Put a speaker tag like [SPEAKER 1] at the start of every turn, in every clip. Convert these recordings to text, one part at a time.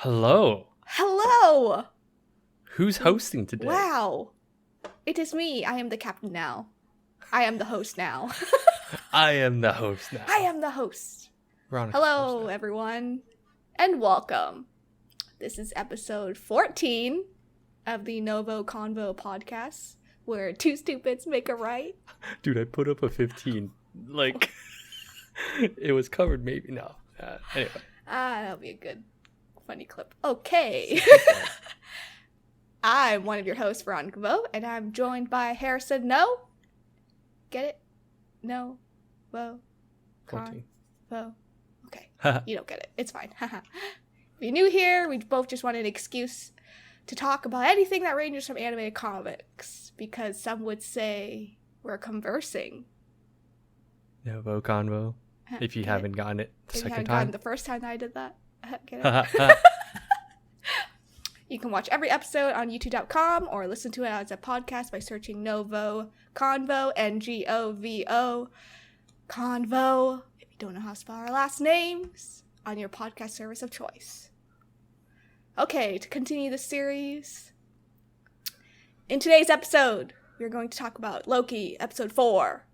[SPEAKER 1] Hello.
[SPEAKER 2] Hello!
[SPEAKER 1] Who's hosting today?
[SPEAKER 2] Wow. It is me. I am the captain now. I am the host now.
[SPEAKER 1] I am the host now.
[SPEAKER 2] I am the host.
[SPEAKER 1] Veronica
[SPEAKER 2] Hello, everyone, and welcome. This is episode 14 of the NgoVo Convo podcast, where two stupids make a right.
[SPEAKER 1] Dude, I put up a 15. Like, it was covered maybe. No. Anyway.
[SPEAKER 2] That'll be a good, funny clip. Okay. I'm one of your hosts, Veronica, and I'm joined by Harrison. No? Get it? No. Whoa.
[SPEAKER 1] 14.
[SPEAKER 2] Whoa. Okay. You don't get it. It's fine. If you're new here, we both just want an excuse to talk about anything that ranges from animated comics, because some would say we're conversing.
[SPEAKER 1] NgoVo Convo. If you haven't gotten it the second time.
[SPEAKER 2] The first time that I did that. Get it? You can watch every episode on youtube.com or listen to it as a podcast by searching NgoVo Convo, NgoVo Convo, if you don't know how to spell our last names, on your podcast service of choice. Okay, to continue the series, in today's episode, we're going to talk about Loki, episode 4.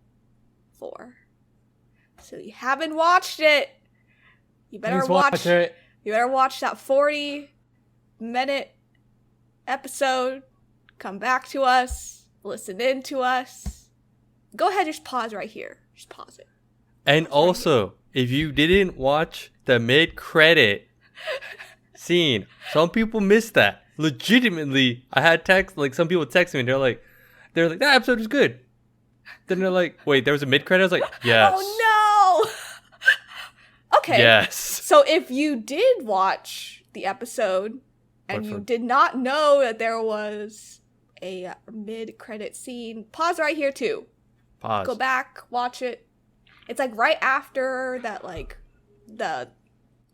[SPEAKER 2] So if you haven't watched it, you better watch it. You better watch that 40-minute episode, come back to us, listen in to us. Go ahead, just pause right here. Just pause it.
[SPEAKER 1] And also, if you didn't watch the mid-credit scene, some people missed that. Legitimately, I had some people text me and they're like, that episode was good. Then they're like, wait, there was a mid-credit? I was like, yes.
[SPEAKER 2] Oh no! Okay.
[SPEAKER 1] Yes.
[SPEAKER 2] So if you did watch the episode and you did not know that there was a mid-credit scene, pause right here too.
[SPEAKER 1] Pause.
[SPEAKER 2] Go back, watch it. It's like right after that, like the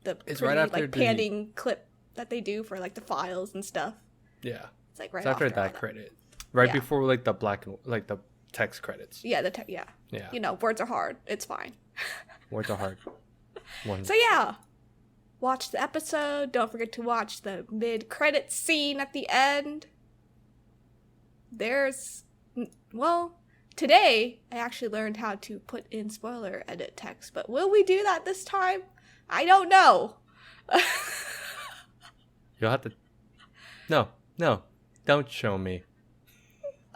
[SPEAKER 1] it's
[SPEAKER 2] pretty,
[SPEAKER 1] right after
[SPEAKER 2] like panning clip that they do for like the files and stuff.
[SPEAKER 1] Yeah.
[SPEAKER 2] It's like right
[SPEAKER 1] it's after that credit. Right before like the black and like the text credits.
[SPEAKER 2] Yeah, yeah. You know, words are hard. It's fine.
[SPEAKER 1] Words are hard.
[SPEAKER 2] So yeah, watch the episode. Don't forget to watch the mid-credit scene at the end. Today I actually learned how to put in spoiler edit text, but will we do that this time? I don't know.
[SPEAKER 1] You'll have to... No, don't show me.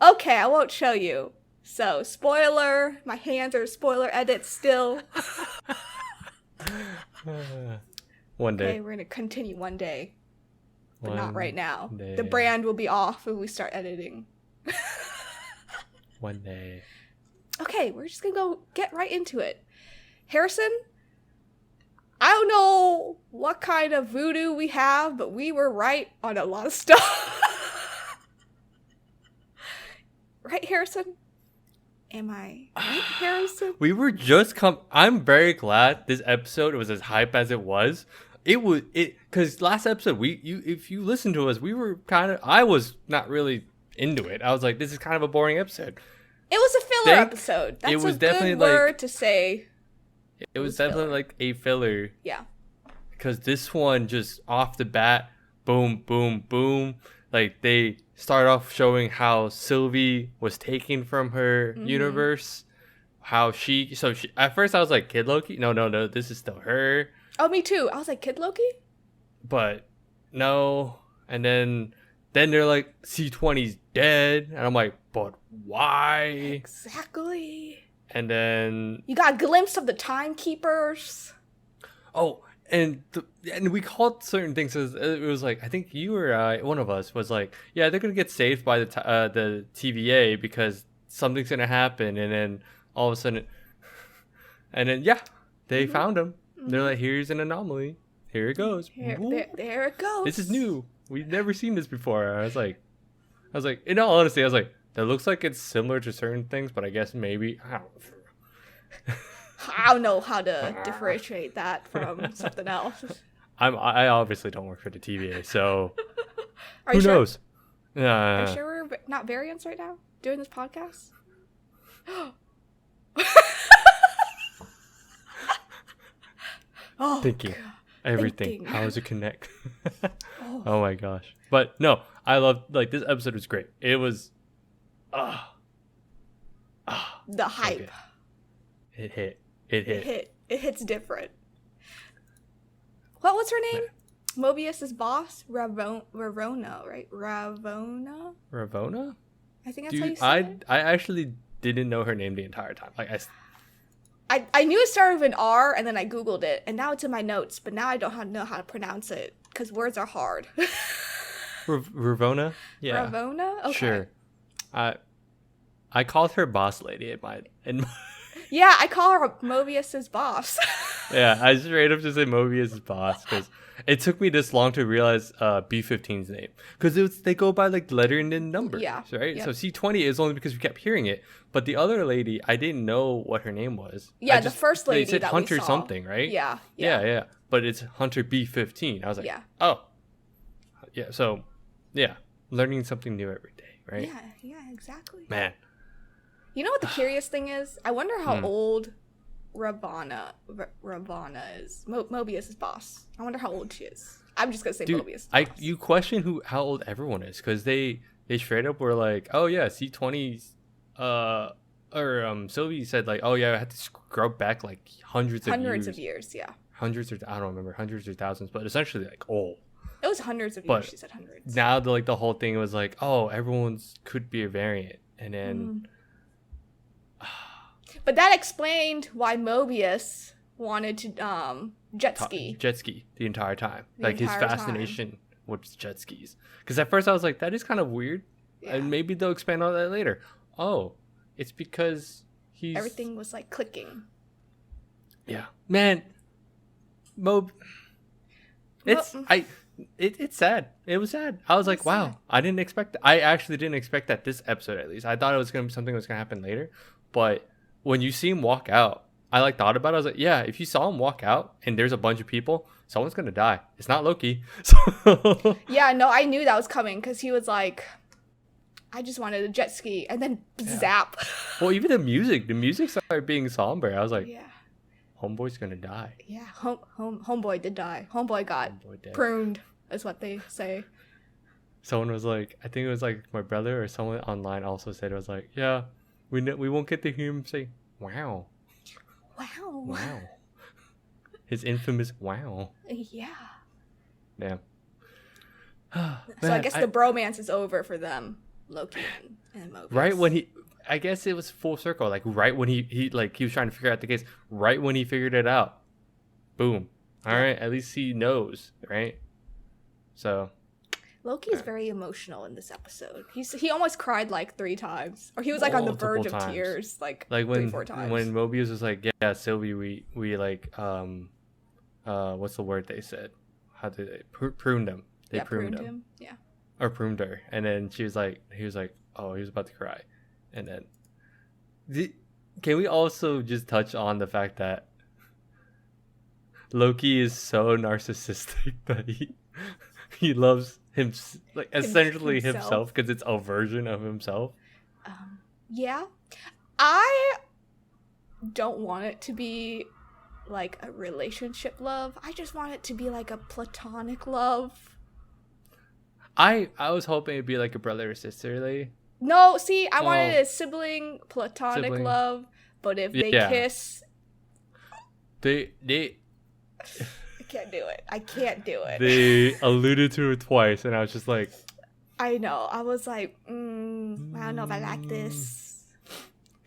[SPEAKER 2] Okay, I won't show you. So, spoiler, my hands are spoiler edit still.
[SPEAKER 1] One day.
[SPEAKER 2] Okay, we're going to continue one day. But not right now.
[SPEAKER 1] Day.
[SPEAKER 2] The brand will be off when we start editing.
[SPEAKER 1] One day.
[SPEAKER 2] Okay, we're just going to go get right into it. Harrison, I don't know what kind of voodoo we have, but we were right on a lot of stuff. Right, Harrison? Am I right, Harrison?
[SPEAKER 1] We were just I'm very glad this episode was as hype as it was. Because last episode, if you listen to us, we were I was not really into it. I was like, this is kind of a boring episode.
[SPEAKER 2] It was a filler episode. That's a good word to say.
[SPEAKER 1] It was definitely filler. Like a filler.
[SPEAKER 2] Yeah.
[SPEAKER 1] Because this one, just off the bat, boom, boom, boom. Like, they start off showing how Sylvie was taken from her universe. How she at first I was like, Kid Loki? No, this is still her.
[SPEAKER 2] Oh, me too. I was like, Kid Loki?
[SPEAKER 1] But no. And then they're like, C20's dead. And I'm like, but why?
[SPEAKER 2] Exactly.
[SPEAKER 1] And then
[SPEAKER 2] you got a glimpse of the timekeepers.
[SPEAKER 1] Oh, and we called certain things as it was like, I think you were one of us was like, yeah, they're gonna get saved by the TVA because something's gonna happen, and then all of a sudden, they found him. They're like, here's an anomaly. Here it goes.
[SPEAKER 2] There it goes.
[SPEAKER 1] This is new. We've never seen this before. I was like, in all honesty, I was like, that looks like it's similar to certain things, but I guess maybe I don't know.
[SPEAKER 2] I don't know how to differentiate that from something else.
[SPEAKER 1] I obviously don't work for the TVA, so
[SPEAKER 2] who
[SPEAKER 1] knows?
[SPEAKER 2] Are you sure we're not variants right now doing this podcast?
[SPEAKER 1] Thinking. everything.
[SPEAKER 2] thinking.
[SPEAKER 1] How does it connect?
[SPEAKER 2] Oh.
[SPEAKER 1] Oh my gosh. But no, I love, like, this episode was great. It was
[SPEAKER 2] The
[SPEAKER 1] so
[SPEAKER 2] hype.
[SPEAKER 1] good. It hit.
[SPEAKER 2] It hits different. What was her name? Mobius's boss? Ravona, right? Ravona?
[SPEAKER 1] Ravona?
[SPEAKER 2] I think that's how you
[SPEAKER 1] Dude,
[SPEAKER 2] say it.
[SPEAKER 1] I actually didn't know her name the entire time. Like,
[SPEAKER 2] I knew it started with an R, and then I Googled it, and now it's in my notes, but now I don't know how to pronounce it, because words are hard.
[SPEAKER 1] Ravona? Yeah.
[SPEAKER 2] Ravona? Okay.
[SPEAKER 1] Sure. I called her boss lady in my
[SPEAKER 2] Yeah, I call her Mobius's boss.
[SPEAKER 1] yeah, I straight up just say Mobius' boss, because it took me this long to realize B15's name, because they go by like letter and then numbers,
[SPEAKER 2] Yeah,
[SPEAKER 1] right?
[SPEAKER 2] yep.
[SPEAKER 1] So C20 is only because we kept hearing it, but the other lady, I didn't know what her name was.
[SPEAKER 2] Yeah, the first lady
[SPEAKER 1] they said
[SPEAKER 2] that
[SPEAKER 1] Hunter
[SPEAKER 2] we saw.
[SPEAKER 1] something, right?
[SPEAKER 2] Yeah.
[SPEAKER 1] But it's Hunter B15. I was like,
[SPEAKER 2] Yeah.
[SPEAKER 1] oh, yeah. So, yeah, learning something new every day, right?
[SPEAKER 2] Yeah, exactly.
[SPEAKER 1] Man,
[SPEAKER 2] You know what the curious thing is? I wonder how old Ravana is. Mobius's boss. I wonder how old she is. I'm just gonna say
[SPEAKER 1] dude,
[SPEAKER 2] Mobius.
[SPEAKER 1] you question how old everyone is, because they straight up were like, oh yeah, C20's Sylvie said like, oh yeah, I had to scrub back like hundreds of
[SPEAKER 2] years, yeah.
[SPEAKER 1] hundreds, or I don't remember, hundreds or thousands, but essentially like old.
[SPEAKER 2] It was hundreds of
[SPEAKER 1] But
[SPEAKER 2] years. She said hundreds.
[SPEAKER 1] Now the whole thing was like, oh, everyone's could be a variant, and then
[SPEAKER 2] But that explained why Mobius wanted to jet ski.
[SPEAKER 1] the entire time.
[SPEAKER 2] The
[SPEAKER 1] Like his
[SPEAKER 2] entire
[SPEAKER 1] fascination with jet skis. Because at first I was like, that is kind of weird,
[SPEAKER 2] Yeah.
[SPEAKER 1] and maybe they'll expand on that later. Oh, it's because
[SPEAKER 2] Everything was like clicking.
[SPEAKER 1] Yeah, man, it's sad. It was sad. I was like, wow,
[SPEAKER 2] sad.
[SPEAKER 1] I didn't expect that. I actually didn't expect that this episode, at least. I thought it was gonna be something that was gonna happen later, but when you see him walk out, I like thought about it. I was like, yeah, if you saw him walk out and there's a bunch of people, someone's gonna die. It's not Loki. So
[SPEAKER 2] Yeah, no, I knew that was coming because he was like, I just wanted a jet ski, and then zap.
[SPEAKER 1] well, even the music started being somber. I was like,
[SPEAKER 2] Yeah.
[SPEAKER 1] homeboy's gonna die.
[SPEAKER 2] Yeah, homeboy did die. Homeboy got
[SPEAKER 1] Homeboy dead.
[SPEAKER 2] pruned, is what they say.
[SPEAKER 1] Someone was like, I think it was like my brother or someone online also said, it was like, yeah, we won't get to hear him say, wow.
[SPEAKER 2] Wow.
[SPEAKER 1] Wow. His infamous wow.
[SPEAKER 2] Yeah.
[SPEAKER 1] Damn.
[SPEAKER 2] So I guess the bromance is over for them, Loki and Mobius.
[SPEAKER 1] Right when I guess it was full circle. Like right when he was trying to figure out the case. Right when he figured it out. Boom. All right. At least he knows, right? So.
[SPEAKER 2] Loki is very emotional in this episode. He almost cried like 3 times, or he was like on the verge of tears, like
[SPEAKER 1] when
[SPEAKER 2] 3-4 times.
[SPEAKER 1] When Mobius was like, yeah, Sylvie, we like what's the word they said? How did they pruned him? They pruned him.
[SPEAKER 2] Yeah.
[SPEAKER 1] Or pruned her, and then he was like, oh, he was about to cry, and then can we also just touch on the fact that Loki is so narcissistic that he loves him, like essentially himself, because it's a version of himself.
[SPEAKER 2] Yeah, I don't want it to be like a relationship love. I just want it to be like a platonic love.
[SPEAKER 1] I was hoping it'd be like a brother or sisterly.
[SPEAKER 2] No, see, I wanted a sibling platonic love, but if they kiss,
[SPEAKER 1] they
[SPEAKER 2] I can't do it.
[SPEAKER 1] They alluded to it twice, and I was just like,
[SPEAKER 2] I know. I was like, I don't know if I like this.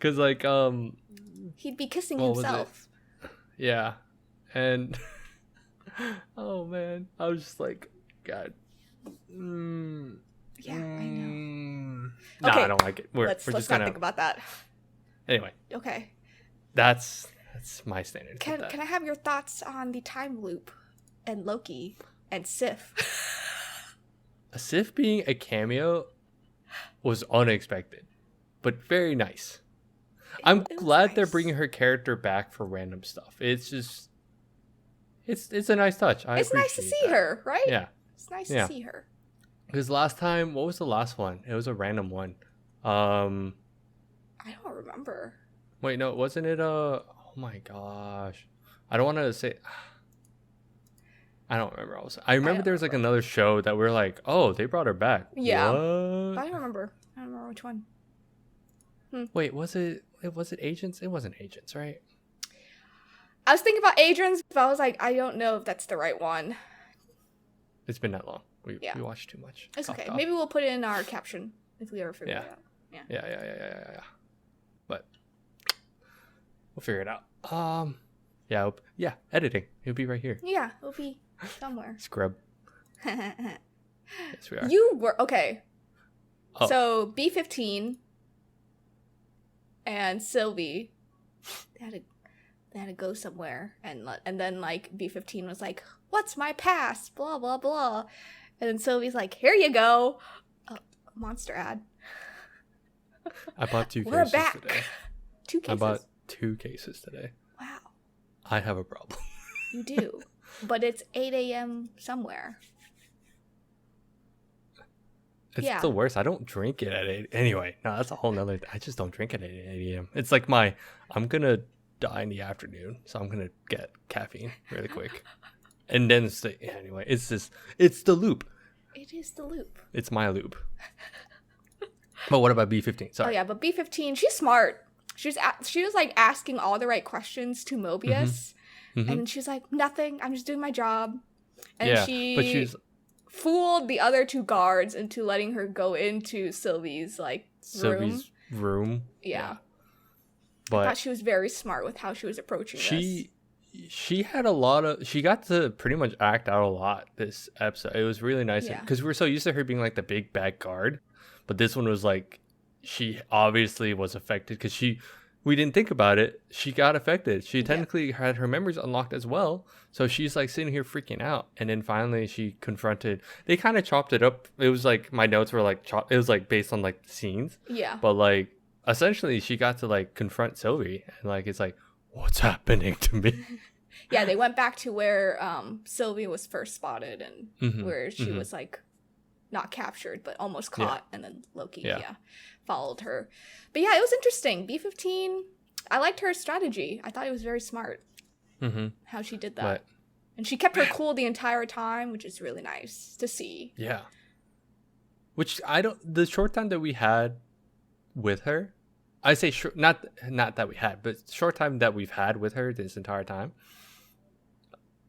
[SPEAKER 1] Cause like
[SPEAKER 2] he'd be kissing himself.
[SPEAKER 1] Yeah, and oh man, I was just like, God.
[SPEAKER 2] Yeah, I know.
[SPEAKER 1] No,
[SPEAKER 2] okay,
[SPEAKER 1] I don't like it.
[SPEAKER 2] Let's
[SPEAKER 1] just
[SPEAKER 2] not think about that.
[SPEAKER 1] Anyway.
[SPEAKER 2] Okay.
[SPEAKER 1] That's my standard.
[SPEAKER 2] Can I have your thoughts on the time loop and Loki and Sif?
[SPEAKER 1] Sif being a cameo was unexpected, but very nice. I'm glad they're bringing her character back for random stuff. It's just, it's a nice touch.
[SPEAKER 2] It's nice to see her, right?
[SPEAKER 1] Yeah.
[SPEAKER 2] It's nice to see her.
[SPEAKER 1] Because last time, what was the last one? It was a random one.
[SPEAKER 2] I don't remember.
[SPEAKER 1] Wait, no, wasn't it oh my gosh. I don't want to say. I don't remember. I remember there was like another show that we're like, oh, they brought her back.
[SPEAKER 2] Yeah.
[SPEAKER 1] What?
[SPEAKER 2] But I don't remember. I don't remember which one.
[SPEAKER 1] Wait, was it Agents? It wasn't Agents, right?
[SPEAKER 2] I was thinking about Adrian's, but I was like, I don't know if that's the right one.
[SPEAKER 1] It's been that long. We watched too much.
[SPEAKER 2] It's okay. Maybe we'll put it in our caption if we ever figure it out.
[SPEAKER 1] Yeah. But we'll figure it out. Editing. It'll be right here.
[SPEAKER 2] Yeah, it'll be somewhere.
[SPEAKER 1] Scrub. Yes, we are.
[SPEAKER 2] You were okay.
[SPEAKER 1] Oh.
[SPEAKER 2] So B15 and Sylvie, they had to go somewhere, and then like B15 was like, "What's my pass?" Blah blah blah, and then Sylvie's like, "Here you go." Monster ad.
[SPEAKER 1] I bought 2
[SPEAKER 2] We're
[SPEAKER 1] cases
[SPEAKER 2] back.
[SPEAKER 1] today.
[SPEAKER 2] 2 cases.
[SPEAKER 1] I bought 2 cases today.
[SPEAKER 2] Wow.
[SPEAKER 1] I have a problem.
[SPEAKER 2] You do, but it's 8 a.m. somewhere.
[SPEAKER 1] It's the worst. I don't drink it at 8. Anyway, no, that's a whole nother. I just don't drink it at 8 a.m. It's like I'm gonna die in the afternoon, so I'm gonna get caffeine really quick, and then anyway. It's the loop.
[SPEAKER 2] It is the loop.
[SPEAKER 1] It's my loop. But what about B15? Sorry.
[SPEAKER 2] Oh yeah, but B15, she's smart. She was like asking all the right questions to Mobius, and she's like, "Nothing. I'm just doing my job." And
[SPEAKER 1] but she's
[SPEAKER 2] fooled the other 2 guards into letting her go into Sylvie's
[SPEAKER 1] room.
[SPEAKER 2] Yeah.
[SPEAKER 1] But
[SPEAKER 2] I thought she was very smart with how she was approaching this.
[SPEAKER 1] She had she got to pretty much act out a lot this episode. It was really nice because we were so used to her being like the big bad guard, but this one was like she obviously was affected because we didn't think about it. She got affected. She technically had her memories unlocked as well. So she's like sitting here freaking out. And then finally she confronted, they kind of chopped it up. It was like, my notes were like, it was like based on like the scenes.
[SPEAKER 2] Yeah.
[SPEAKER 1] But like, essentially she got to like confront Sylvie. And like, it's like, what's happening to me?
[SPEAKER 2] Yeah, they went back to where Sylvie was first spotted and where she was like not captured, but almost caught. And then Loki, followed her. But yeah, it was interesting. B15, I liked her strategy. I thought it was very smart how she did that. And she kept her cool the entire time, which is really nice to see.
[SPEAKER 1] Yeah. Which the short time that we had with her, I say short, not that we had, but short time that we've had with her this entire time,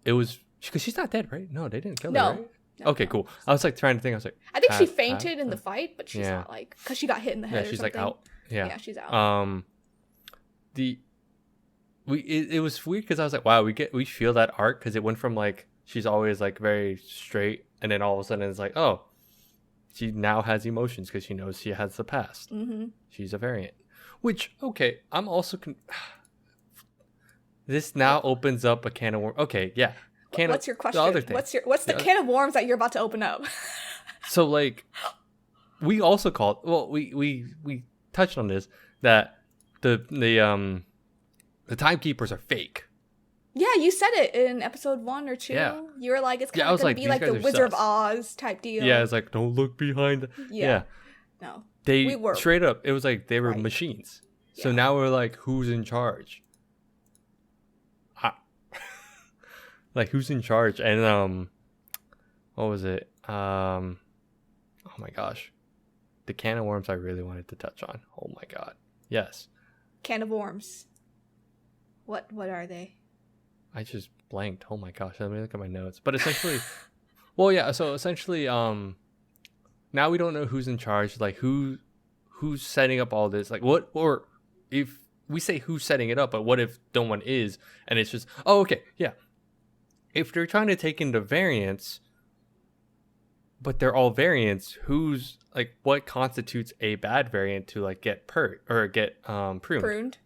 [SPEAKER 1] it was, because she's not dead, right? No, they didn't kill her, right? No, okay, cool. I was like trying to think. I was like,
[SPEAKER 2] I think she fainted in the fight, but she's not like, because she got hit in the head.
[SPEAKER 1] Yeah, she's
[SPEAKER 2] or something.
[SPEAKER 1] like out. Yeah,
[SPEAKER 2] she's out.
[SPEAKER 1] It was weird because I was like, wow, we feel that arc because it went from like she's always like very straight, and then all of a sudden it's like, oh, she now has emotions because she knows she has the past. She's a variant, which I'm also. This now opens up a can of worms. Okay, yeah.
[SPEAKER 2] What's your question?
[SPEAKER 1] The other thing.
[SPEAKER 2] What's the can of worms that you're about to open up?
[SPEAKER 1] So like, we also called. Well, we touched on this that the timekeepers are fake.
[SPEAKER 2] Yeah, you said it in episode 1 or 2. Yeah. You were like, it's kind of gonna be like the Wizard of Oz type deal.
[SPEAKER 1] Yeah, it's like, don't look behind. Yeah.
[SPEAKER 2] No.
[SPEAKER 1] They were straight up. It was like they were machines. So now we're like, who's in charge? Like, who's in charge? And what was it? Oh my gosh, the can of worms I really wanted to touch on. Oh my god, yes.
[SPEAKER 2] Can of worms. What are they?
[SPEAKER 1] I just blanked. Oh my gosh, let me look at my notes. But essentially, well, yeah. So essentially, now we don't know who's in charge. Like who's setting up all this? Like what? Or if we say who's setting it up, but what if no one is? And it's just, oh, okay, yeah. If they're trying to take into variants, but they're all variants, who's like what constitutes a bad variant to like get pruned? Pruned?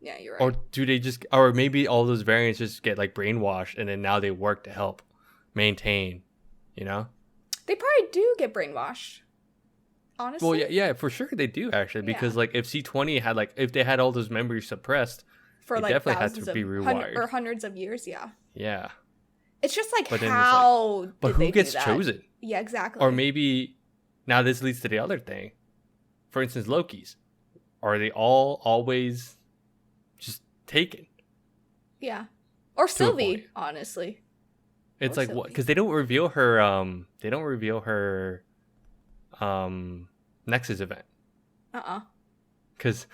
[SPEAKER 2] Yeah, you're right.
[SPEAKER 1] Or do they just, or maybe all those variants just get like brainwashed and then now they work to help maintain, you know?
[SPEAKER 2] They probably do get brainwashed. Honestly.
[SPEAKER 1] Well, yeah, for sure they do actually, because like if C20 had like, if they had all those memories suppressed,
[SPEAKER 2] for like
[SPEAKER 1] definitely had to be rewired.
[SPEAKER 2] Or hundreds of years, yeah.
[SPEAKER 1] Yeah.
[SPEAKER 2] It's just like how.
[SPEAKER 1] But who gets chosen?
[SPEAKER 2] Yeah, exactly.
[SPEAKER 1] Or maybe now this leads to the other thing. For instance, Loki's. Are they all always just taken?
[SPEAKER 2] Yeah. Or Sylvie, honestly.
[SPEAKER 1] It's
[SPEAKER 2] Or
[SPEAKER 1] like what?
[SPEAKER 2] Sylvie.
[SPEAKER 1] Because they don't reveal her. They don't reveal her. Nexus event. Because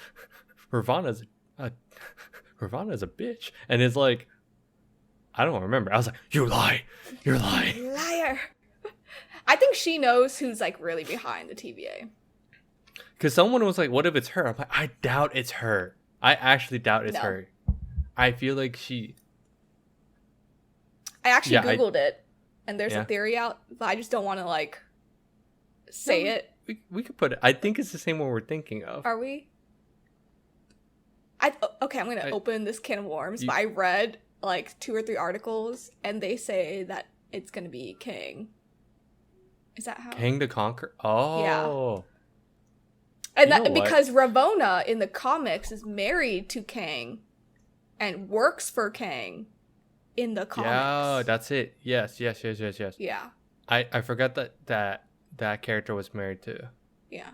[SPEAKER 1] Ravana's a Ravana's a bitch, and it's like, I don't remember. I was like, you lie, you're lying,
[SPEAKER 2] liar. I think she knows who's like really behind the TVA.
[SPEAKER 1] Because someone was like, what if it's her? I'm like, I doubt it's her. I actually doubt it's her. I feel like she.
[SPEAKER 2] I actually Googled it, and there's a theory out, but I just don't want to like say it.
[SPEAKER 1] We could put it. I think it's the same one we're thinking of.
[SPEAKER 2] Are we? Okay, I'm gonna open this can of worms, but I read like 2 or 3 articles, and they say that it's gonna be Kang. Is that how?
[SPEAKER 1] Kang the Conqueror? Oh. Yeah.
[SPEAKER 2] And that because Ravonna in the comics is married to Kang and works for Kang in the comics.
[SPEAKER 1] Yeah, that's it. Yes.
[SPEAKER 2] Yeah.
[SPEAKER 1] I forgot that character was married to.
[SPEAKER 2] Yeah.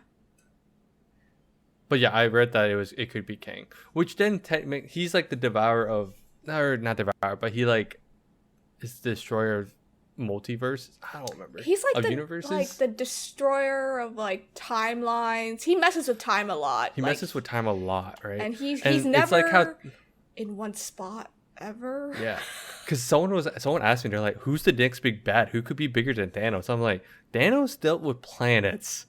[SPEAKER 1] But yeah, I read that it could be Kang, which then he's like the devourer of, or not devourer, but he like is the destroyer of multiverses. I don't remember.
[SPEAKER 2] He's like
[SPEAKER 1] universes.
[SPEAKER 2] Like the destroyer of like timelines. He messes with time a lot.
[SPEAKER 1] He messes with time a lot, right?
[SPEAKER 2] And he's never like in one spot ever.
[SPEAKER 1] Yeah, because someone asked me, they're like, "Who's the next big bad? Who could be bigger than Thanos?" I'm like, Thanos dealt with planets.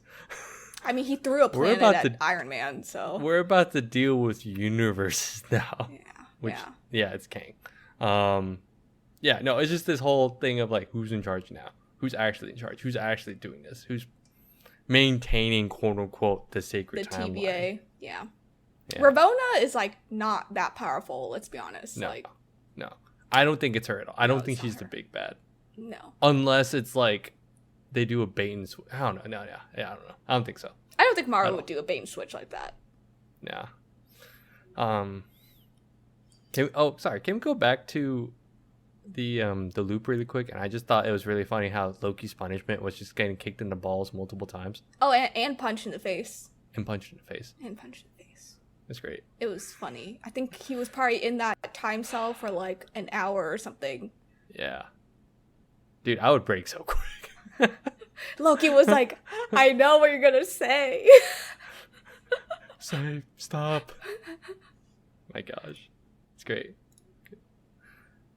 [SPEAKER 2] I mean, he threw a planet at Iron Man, so
[SPEAKER 1] we're about to deal with universes now. Yeah, it's Kang. Yeah, no, it's just this whole thing of like, who's in charge now? Who's actually in charge? Who's actually doing this? Who's maintaining, quote unquote, the sacred timeline? The TVA.
[SPEAKER 2] Yeah. Ravonna is like not that powerful. Let's be honest.
[SPEAKER 1] No, I don't think it's her at all. I don't think she's the big bad.
[SPEAKER 2] No.
[SPEAKER 1] Unless it's like they do a bait and switch. I don't know. No, I don't know. I don't think so.
[SPEAKER 2] I don't think Marvel would do a bait and switch like that.
[SPEAKER 1] Yeah. Can we go back to the loop really quick? And I just thought it was really funny how Loki's punishment was just getting kicked in the balls multiple times.
[SPEAKER 2] Oh, and punched in the face.
[SPEAKER 1] And punched in the face. That's great.
[SPEAKER 2] It was funny. I think he was probably in that time cell for like an hour or something.
[SPEAKER 1] Yeah. Dude, I would break so quick.
[SPEAKER 2] Loki was like, I know what you're gonna say.
[SPEAKER 1] Say, stop. My gosh. It's great.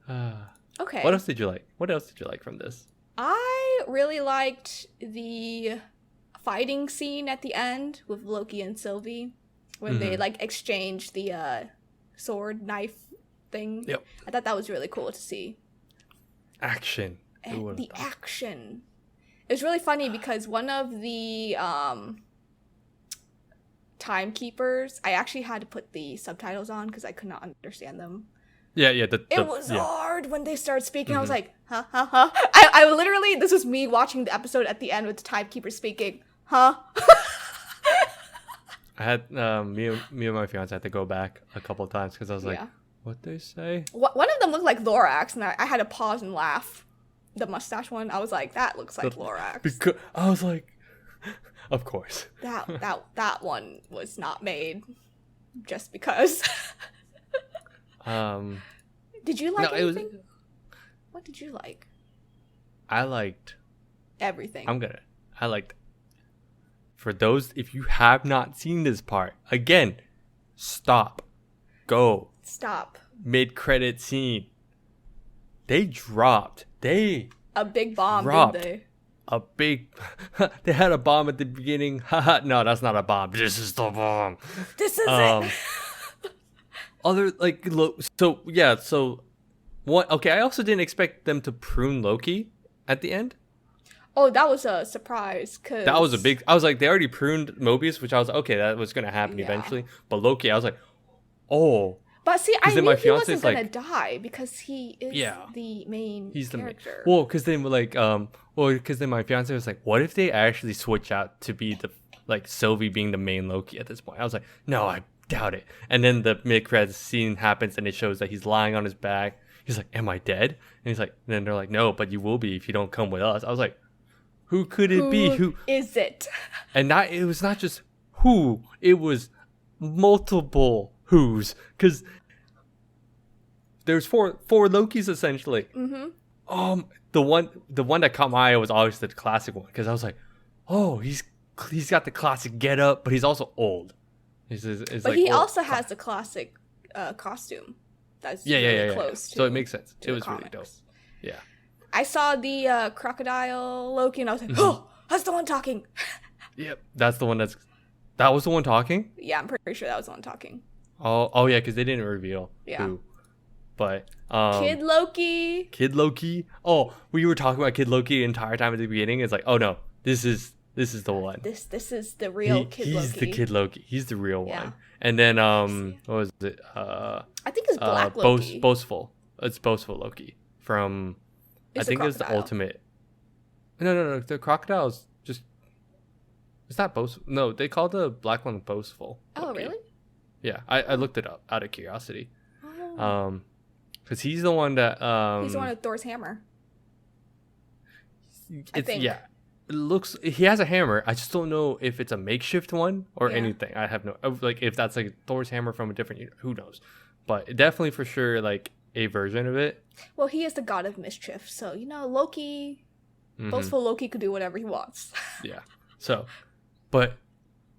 [SPEAKER 2] Okay.
[SPEAKER 1] What else did you like from this?
[SPEAKER 2] I really liked the fighting scene at the end with Loki and Sylvie when they like exchange the sword knife thing.
[SPEAKER 1] Yep.
[SPEAKER 2] I thought that was really cool to see.
[SPEAKER 1] Action.
[SPEAKER 2] And the action. It was really funny because one of the timekeepers, I actually had to put the subtitles on because I could not understand them.
[SPEAKER 1] Yeah.
[SPEAKER 2] It was hard when they started speaking. I was like, huh. I literally, this was me watching the episode at the end with the timekeeper speaking, huh?
[SPEAKER 1] I had me and my fiance had to go back a couple of times because I was like, what they say?
[SPEAKER 2] One of them looked like Lorax, and I had to pause and laugh. The mustache one, I was like, that looks like Lorax.
[SPEAKER 1] Because I was like, of course.
[SPEAKER 2] That one was not made just because. Did you like anything? What did you like?
[SPEAKER 1] I liked
[SPEAKER 2] everything.
[SPEAKER 1] I liked. For those, if you have not seen this part, again, stop. Mid-credit scene. They dropped. A
[SPEAKER 2] big bomb, didn't they?
[SPEAKER 1] They had a bomb at the beginning. Haha, no, that's not a bomb. This is the bomb.
[SPEAKER 2] This is it.
[SPEAKER 1] What? Okay, I also didn't expect them to prune Loki at the end.
[SPEAKER 2] Oh, that was a surprise.
[SPEAKER 1] That was a big. I was like, they already pruned Mobius, which I was like, okay, that was gonna happen eventually. But Loki, I was like, oh.
[SPEAKER 2] But see, I knew he wasn't gonna die because he is the main character.
[SPEAKER 1] Because then my fiance was like, what if they actually switch out to be the Sylvie being the main Loki at this point? I was like, no, I doubt it. And then the mid-credits scene happens and it shows that he's lying on his back. He's like, am I dead? And he's like, and then they're like, no, but you will be if you don't come with us. I was like, who could it be? Who
[SPEAKER 2] is it?
[SPEAKER 1] And it was not just who, it was multiple who's, because there's four Lokis essentially. The one that caught my eye was obviously the classic one because I was like, oh, he's got the classic get up, but he's also old. But
[SPEAKER 2] like, he also has the classic costume. That's really close to.
[SPEAKER 1] So it makes sense. It was
[SPEAKER 2] comics.
[SPEAKER 1] really dope. Yeah.
[SPEAKER 2] I saw the crocodile Loki, and I was like, oh, that's the one talking.
[SPEAKER 1] Yep, that was the one talking.
[SPEAKER 2] Yeah, I'm pretty sure that was the one talking.
[SPEAKER 1] Oh yeah, because they didn't reveal who. But
[SPEAKER 2] Kid Loki.
[SPEAKER 1] Oh, we were talking about Kid Loki the entire time at the beginning. It's like, oh no, this is the one.
[SPEAKER 2] This is the real Kid Loki.
[SPEAKER 1] He's the Kid Loki. He's the real one. And then what was it?
[SPEAKER 2] I think it's Black Loki.
[SPEAKER 1] Boastful. It's Boastful Loki from. I think it's the ultimate. No. The crocodile's just. It's not boastful. No, they call the black one Boastful.
[SPEAKER 2] Oh,
[SPEAKER 1] Loki.
[SPEAKER 2] really?
[SPEAKER 1] Yeah, I looked it up out of curiosity. Because he's the one that
[SPEAKER 2] he's the one with Thor's hammer.
[SPEAKER 1] I think. Yeah, it looks. He has a hammer. I just don't know if it's a makeshift one or anything. I have no like if that's like Thor's hammer from a different. Who knows? But definitely for sure like a version of it.
[SPEAKER 2] Well, he is the god of mischief, so Loki. Boastful Loki could do whatever he wants.
[SPEAKER 1] Yeah. So, but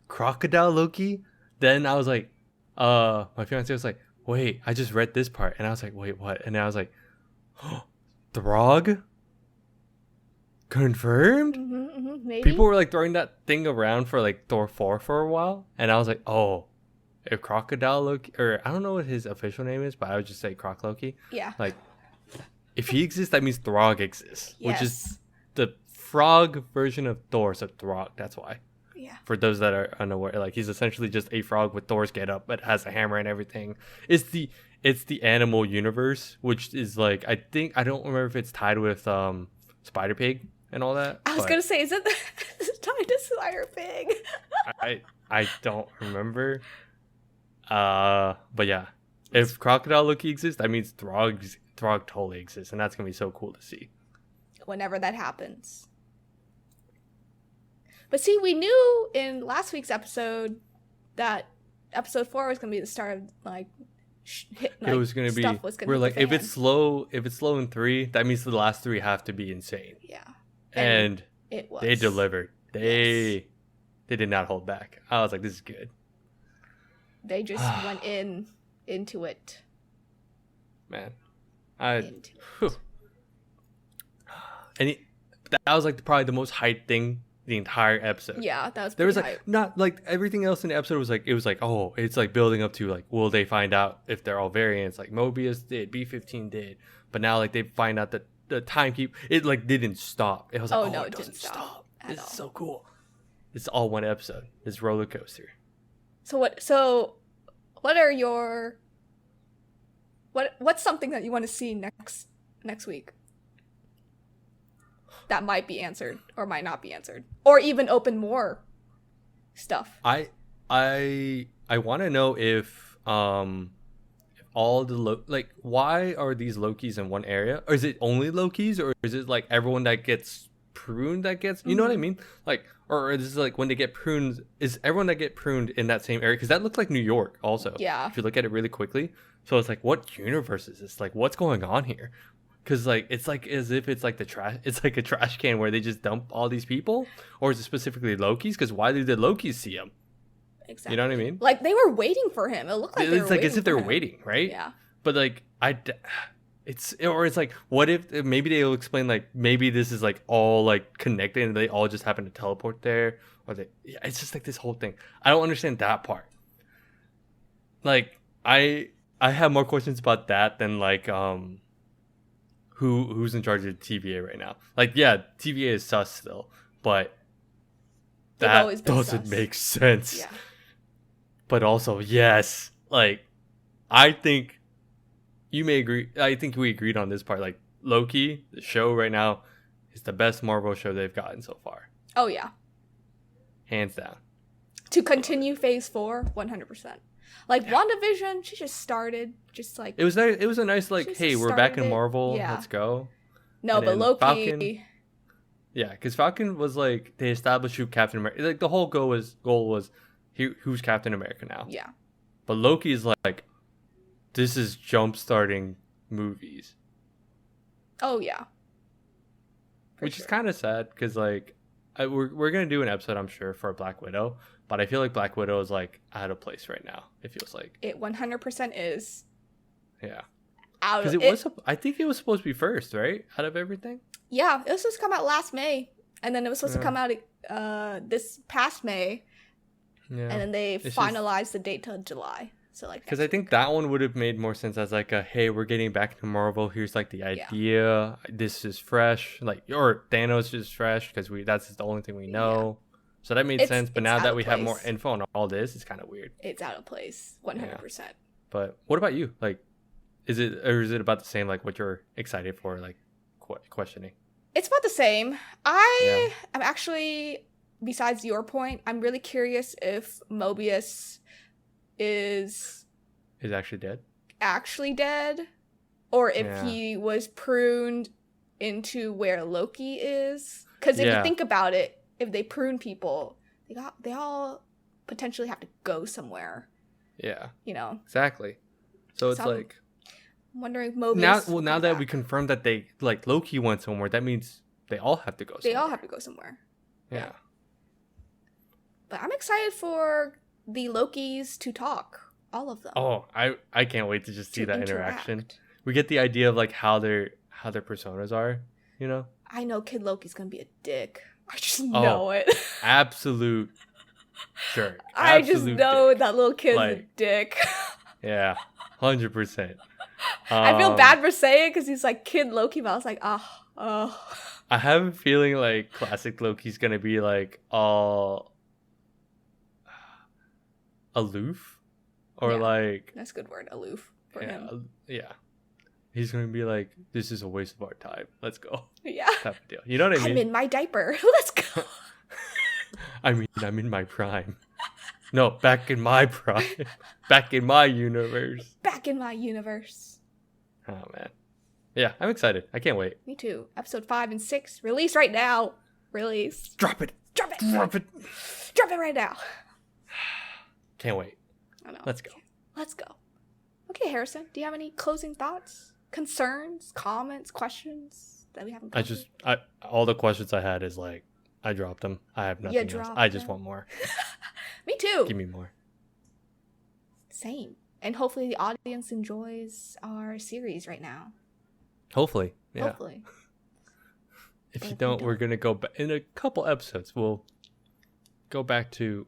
[SPEAKER 1] Crocodile Loki. Then I was like, my fiance was like, wait, I just read this part, and I was like, wait, what? And then I was like, oh, Throg confirmed.
[SPEAKER 2] Maybe
[SPEAKER 1] people were like throwing that thing around for like Thor 4 for a while, and I was like, oh, if Crocodile Loki, or I don't know what his official name is, but I would just say Croc Loki.
[SPEAKER 2] Yeah.
[SPEAKER 1] Like, if he exists, that means Throg exists, which is the frog version of Thor. So Throg, that's why.
[SPEAKER 2] Yeah.
[SPEAKER 1] For those that are unaware, like he's essentially just a frog with Thor's get up, but has a hammer and everything. It's the animal universe, which is like I don't remember if it's tied with Spider Pig and all that.
[SPEAKER 2] I was gonna say, is it tied to Spider Pig?
[SPEAKER 1] I don't remember. But yeah, if Crocodile Loki exists, that means Throg totally exists, and that's gonna be so cool to see.
[SPEAKER 2] Whenever that happens. But see, we knew in last week's episode that episode 4 was going to be the start of
[SPEAKER 1] it was going to be. We're like, if it's slow in 3, that means the last 3 have to be insane.
[SPEAKER 2] Yeah,
[SPEAKER 1] and
[SPEAKER 2] it was.
[SPEAKER 1] They delivered. They did not hold back. I was like, this is good.
[SPEAKER 2] They just went into it.
[SPEAKER 1] Man, and that was like probably the most hyped thing the entire episode.
[SPEAKER 2] Yeah, that was.
[SPEAKER 1] There was like
[SPEAKER 2] hype.
[SPEAKER 1] Not like everything else in the episode was like oh, it's like building up to like, will they find out if they're all variants? Like Mobius did, B-15 did, but now like they find out that the timekeep it like didn't stop. It was like,
[SPEAKER 2] no,
[SPEAKER 1] it
[SPEAKER 2] doesn't stop.
[SPEAKER 1] This is so cool. It's all one episode. This roller coaster.
[SPEAKER 2] So what are your what's something that you want to see next week? That might be answered or might not be answered, or even open more stuff.
[SPEAKER 1] I want to know if all the why are these Lokis in one area, or is it only Lokis, or is it like everyone that gets pruned you know what I mean, like, or is it like when they get pruned, is everyone that get pruned in that same area? Because that looked like New York also.
[SPEAKER 2] Yeah.
[SPEAKER 1] If you look at it really quickly, so it's like, what universe is this? Like, what's going on here? Because like it's like as if it's like it's like a trash can where they just dump all these people, or is it specifically Loki's? Because why did the Lokis see him?
[SPEAKER 2] Exactly.
[SPEAKER 1] You know what I mean?
[SPEAKER 2] Like they were waiting for him. It looked like
[SPEAKER 1] it's like as if they're waiting, right?
[SPEAKER 2] Yeah.
[SPEAKER 1] But like it's like, what if maybe they'll explain like maybe this is like all like connected and they all just happen to teleport there, or it's just like this whole thing. I don't understand that part. Like I have more questions about that than like who's in charge of TVA right now. Like, yeah, TVA is sus still, but that doesn't make sense.
[SPEAKER 2] Yeah.
[SPEAKER 1] But also, yes, like, I think you may agree. I think we agreed on this part. Like, Loki, the show right now, is the best Marvel show they've gotten so far.
[SPEAKER 2] Oh, yeah.
[SPEAKER 1] Hands down.
[SPEAKER 2] To continue phase 4, 100%. Like, WandaVision, she just started, just like...
[SPEAKER 1] It was a nice, like, hey, we're back in Marvel, let's go.
[SPEAKER 2] No, but Loki...
[SPEAKER 1] Falcon, yeah, because Falcon was, like, they established who Captain America... Like, the whole goal was who's Captain America now.
[SPEAKER 2] Yeah.
[SPEAKER 1] But Loki is, like, this is jump-starting movies.
[SPEAKER 2] Oh, yeah.
[SPEAKER 1] which is kind of sad because like we're gonna do an episode, I'm sure, for Black Widow, but I feel like Black Widow is like out of place right now. It feels like
[SPEAKER 2] It 100% is.
[SPEAKER 1] Yeah,
[SPEAKER 2] Out
[SPEAKER 1] because
[SPEAKER 2] of
[SPEAKER 1] it was. I think it was supposed to be first, right? Out of everything.
[SPEAKER 2] Yeah, it was supposed to come out last May, and then it was supposed to come out this past May,
[SPEAKER 1] Yeah,
[SPEAKER 2] and then they finalized the date till July. So like,
[SPEAKER 1] because I think that one would have made more sense as like a, hey, we're getting back to Marvel. Here's like the idea. This is fresh. Like, or Thanos is fresh because that's the only thing we know. So that made sense. But now that we have more info on all this, it's kind of weird.
[SPEAKER 2] It's out of place, 100%.
[SPEAKER 1] But what about you? Like, is it about the same? Like, what you're excited for? Like, questioning.
[SPEAKER 2] It's about the same. I'm actually, besides your point, I'm really curious if Mobius is actually dead, or if he was pruned into where Loki is. Because if you think about it, if they prune people, they all potentially have to go somewhere. Yeah,
[SPEAKER 1] exactly. So it's like,
[SPEAKER 2] I'm wondering if Mobius
[SPEAKER 1] now that we confirmed that they like Loki went somewhere, that means they all have to go somewhere.
[SPEAKER 2] They all have to go somewhere.
[SPEAKER 1] Yeah.
[SPEAKER 2] But I'm excited for the Lokis to talk, all of them.
[SPEAKER 1] Oh, I can't wait to just see that interaction. We get the idea of like how their personas are, I
[SPEAKER 2] know Kid Loki's gonna be a dick. I just know it.
[SPEAKER 1] Absolute jerk.
[SPEAKER 2] I just know that little kid's a dick.
[SPEAKER 1] Yeah, 100%.
[SPEAKER 2] I feel bad for saying it because he's like Kid Loki, but I was like, oh.
[SPEAKER 1] I have a feeling like classic Loki's gonna be like all aloof, or like,
[SPEAKER 2] that's a good word, aloof for him.
[SPEAKER 1] Yeah, he's gonna be like, this is a waste of our time. Let's go.
[SPEAKER 2] Yeah,
[SPEAKER 1] type of deal. You know what I mean?
[SPEAKER 2] I'm in my diaper. Let's go.
[SPEAKER 1] I mean, I'm in my prime. No, back in my prime. Back in my universe.
[SPEAKER 2] Back in my universe.
[SPEAKER 1] Oh man, yeah, I'm excited. I can't wait.
[SPEAKER 2] Me too. Episode 5 and 6 release right now. Release.
[SPEAKER 1] Drop it.
[SPEAKER 2] Drop it.
[SPEAKER 1] Drop it.
[SPEAKER 2] Drop it right now.
[SPEAKER 1] Can't wait.
[SPEAKER 2] I know.
[SPEAKER 1] Let's go.
[SPEAKER 2] Let's go. Okay, Harrison, do you have any closing thoughts, concerns, comments, questions that we haven't covered?
[SPEAKER 1] All the questions I had is like, I dropped them. I have nothing else. I just want more.
[SPEAKER 2] Me too.
[SPEAKER 1] Give me more.
[SPEAKER 2] Same. And hopefully the audience enjoys our series right now.
[SPEAKER 1] Hopefully. Yeah.
[SPEAKER 2] Hopefully.
[SPEAKER 1] If you don't, we're going to go back in a couple episodes. We'll go back to,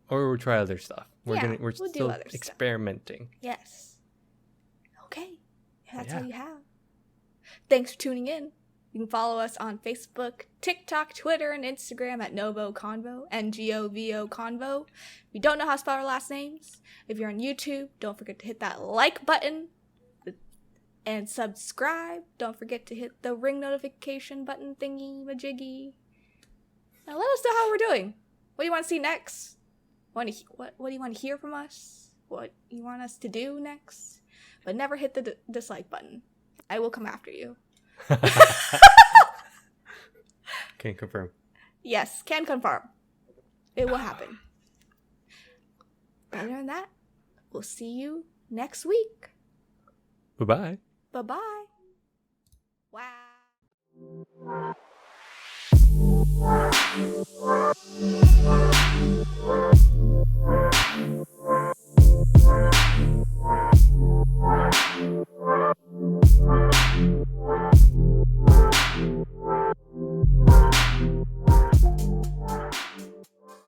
[SPEAKER 1] or we'll try other stuff. We're still experimenting.
[SPEAKER 2] Stuff. Yes. Okay. That's all you have. Thanks for tuning in. You can follow us on Facebook, TikTok, Twitter, and Instagram at NgoVo Convo, NgoVo Convo. If you don't know how to spell our last names, if you're on YouTube, don't forget to hit that like button and subscribe. Don't forget to hit the ring notification button thingy majiggy. Now let us know how we're doing. What do you want to see next? What do you want to hear from us? What you want us to do next? But never hit the dislike button. I will come after you.
[SPEAKER 1] Can confirm.
[SPEAKER 2] Yes, can confirm. It will happen. Other than that, we'll see you next week.
[SPEAKER 1] Bye-bye.
[SPEAKER 2] Bye-bye. Wow.